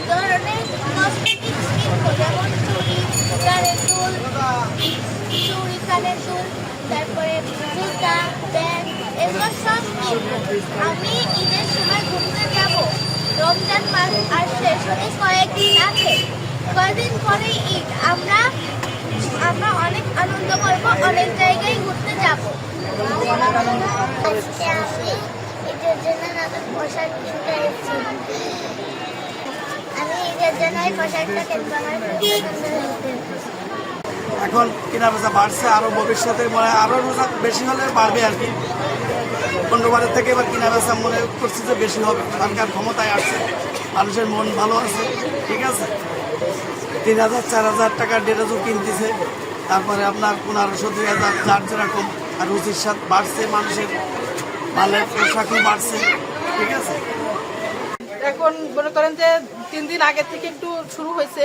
ধরনের কসমেটিক্স কিনবো, যেমন চুড়ি, কানের দুল, তারপরে জুতা, ব্যাগ, এগুলো সব কিনবো। আমি ঈদের সময় ঘুরতে যাব। রমজান মাস আসছে, শুধু কয়েকদিন আছে, কয়েকদিন পরেই ঈদ। আমরা অনেক আনন্দ করবো, অনেক জায়গায় ঘুরতে যাব। আজকে আমি ঈদের জন্য নতুন পোশাক কিনতে এসেছি। আমি ঈদের জন্য এই পোশাকটা কিনবো, আমার খুব পছন্দ হয়েছে। এখন কেনা বেচা বাড়ছে, আরো ভবিষ্যতে মনে হয় আরো রোজা বেশি হলে বাড়বে আর কি। অন্যবারের থেকে এবার কেনা বেচা মনে করছি যে বেশি হবে, সরকার ক্ষমতায় আসছে, মানুষের মন ভালো আছে, ঠিক আছে। 3,000 4,000 টাকার ডেটাজও কিনতেছে, তারপরে আপনার 1500 2000 যার যেরকম, আর রুচির সাথে বাড়ছে, মানুষের মালের পোশাকও বাড়ছে, ঠিক আছে। এখন মনে করেন যে 3 দিন আগে থেকে একটু শুরু হয়েছে,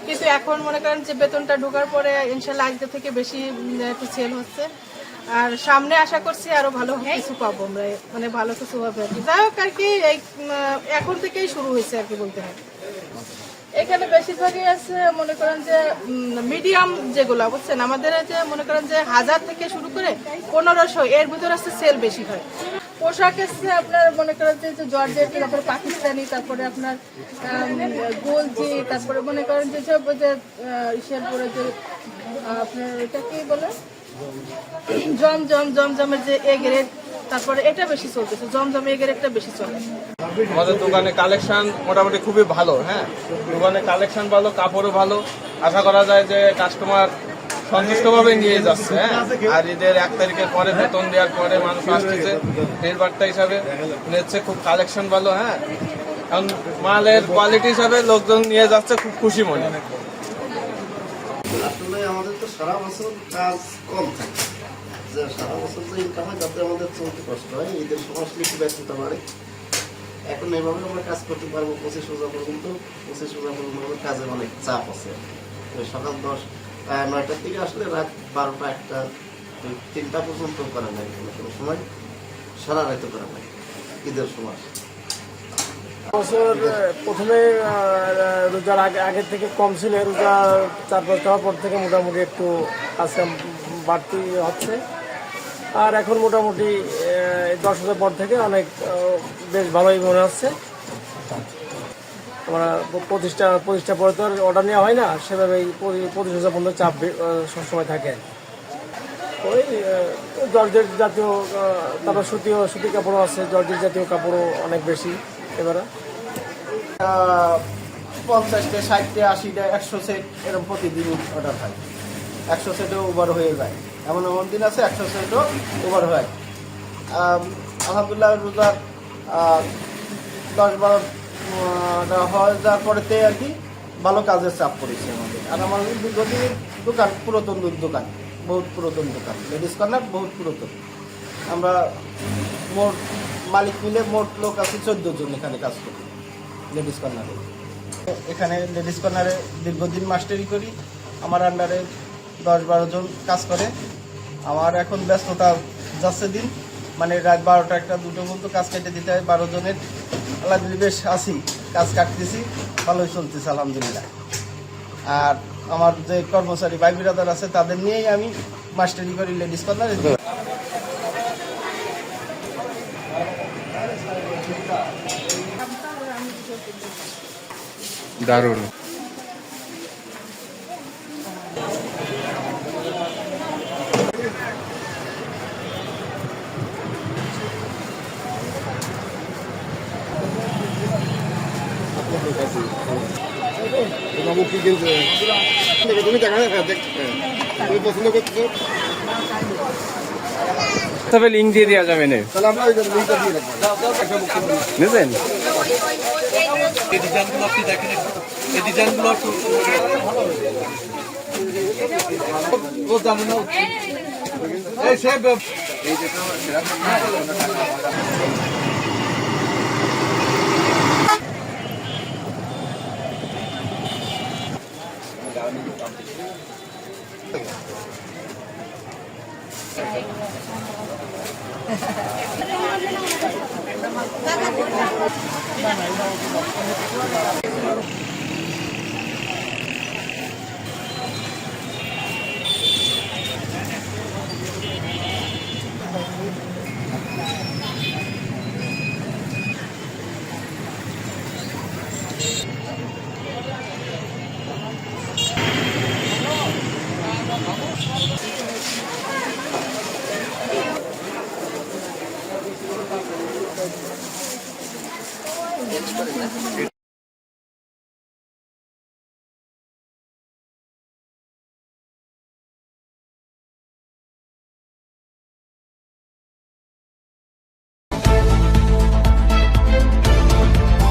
কিন্তু এখন মনে করেন যে বেতনটা ঢোকার পরে ইনশাল্লাহ আজকে থেকে বেশি একটু সেল হচ্ছে। আর সামনে আশা করছি আরো ভালো কিছু পাবো আমরা, মানে ভালো কিছু হবে আর কি। যাই হোক আর কি, এই এখন থেকেই শুরু হয়েছে আর কি বলতে হয়। এখানে বেশিরভাগই আছে মনে করেন যে মিডিয়াম যেগুলো বুঝছেন, আমাদের যে মনে করেন যে 1000 থেকে শুরু করে 1500 এর ভিতরে আছে সেল বেশি হয়। পোশাক এসছে আপনার মনে করেন যে জর্জেট, তারপরে পাকিস্তানি, তারপরে আপনার গোলজি, তারপরে মনে করেন যে সব যে ইসের পরে যে আপনার এটা কি বলে জমজমের যে এ গ্রেড, তারপরে এটা বেশি চলতেছে, জমজম এ গ্রেডটা বেশি চলে। আমাদের দোকানে কালেকশন মোটামুটি খুবই ভালো। হ্যাঁ, দোকানে কালেকশন ভালো, কাপড়ও ভালো। আশা করা যায় যে কাস্টমার সন্তুষ্টভাবে নিয়ে যাচ্ছে। হ্যাঁ, আর ঈদের 1 তারিখের পরে বেতন দেওয়ার পরে মানুষ আসতেছে ফের বার্তা হিসাবে নিচ্ছে, খুব কালেকশন ভালো। হ্যাঁ, এখন মালের কোয়ালিটি হিসাবে লোকজন নিয়ে যাচ্ছে খুব খুশি মনে। আসলে আমাদের তো সারা বছর কাজ কম থাকে, যে সারা বছর যে ইনকাম হয় তাতে আমাদের চলতে কষ্ট হয়, ঈদের সময় আসলে একটু ব্যস্ততা বাড়ে। এখন এভাবে আমরা কাজ করতে পারবো 25 রোজা পর্যন্ত। 25 রোজা পর্যন্ত কাজের অনেক চাপ আছে। সকাল 9টার থেকে আসলে রাত 12টা 1টা 3টা পর্যন্ত করা নাই, কোনো সময় সারা রাতে করা নাই ঈদের সময়। বছর প্রথমে রোজার আগের থেকে কম ছিল, রোজা 4-5 হওয়ার পর থেকে মোটামুটি একটু আজকে বাড়তি হচ্ছে। আর এখন মোটামুটি 10 হাজার পর থেকে অনেক বেশ ভালোই মনে হচ্ছে। আমরা প্রতিষ্ঠা পরে তো অর্ডার নেওয়া হয় না, সেভাবেই 25,000 পর্যন্ত চাপ সবসময় থাকে। ওই জর্জেট জাতীয়, তারপর সুতি কাপড়ও আছে, জর্জেট জাতীয় কাপড়ও অনেক বেশি। এবারে 50টা 60টা 80টা 100 সেট এরকম প্রতিদিন অর্ডার হয়। 100 সেটও ওভার হয়ে যায়, এমন এমন দিন আছে 100 সেটও ওভার হয়। আলহামদুলিল্লাহ রোজার 10-12টা হয়ে যাওয়ার পরেতে আর কি ভালো কাজের চাপ পড়েছে আমাদের। আর আমার দীর্ঘদিনের দোকান, পুরাতন দোকান, বহুত পুরাতন দোকান, লেডিস কর্নার বহুত পুরাতন। আমরা মোট মালিক মিলে মোট লোক আছে 14 জন এখানে কাজ করি লেডিস কর্নারে। এখানে লেডিস কর্নারে দীর্ঘদিন মাস্টারি করি, আমার আন্ডারে 10-12 জন কাজ করে। আমার এখন ব্যস্ততা যাচ্ছে দিন, মানে রাত 12টা 1টা 2টো পর্যন্ত কাজ কেটে দিতে হয় 12 জনের। আলহামদুলিল্লাহ বেশ আছি, কাজ কাটতেছি, ভালোই চলতেছে আলহামদুলিল্লাহ। আর আমার যে কর্মচারী ভাই বিরাদার আছে তাদের নিয়েই আমি মাস্টারি করি লেডিস কর্নারে। দারুণ। বাবু কি কিনছে তুমি দেখা তুমি পছন্দ করছো, তবে লিঙ্ক দিয়ে দেওয়া যাবে না, তাহলে আমরা ওই লিঙ্কটা দিয়ে রাখবো। বুঝলেন? এই ডিজাইনগুলো আপনি দেখেন, এই ডিজাইনগুলো ও জানে না এই সে আছে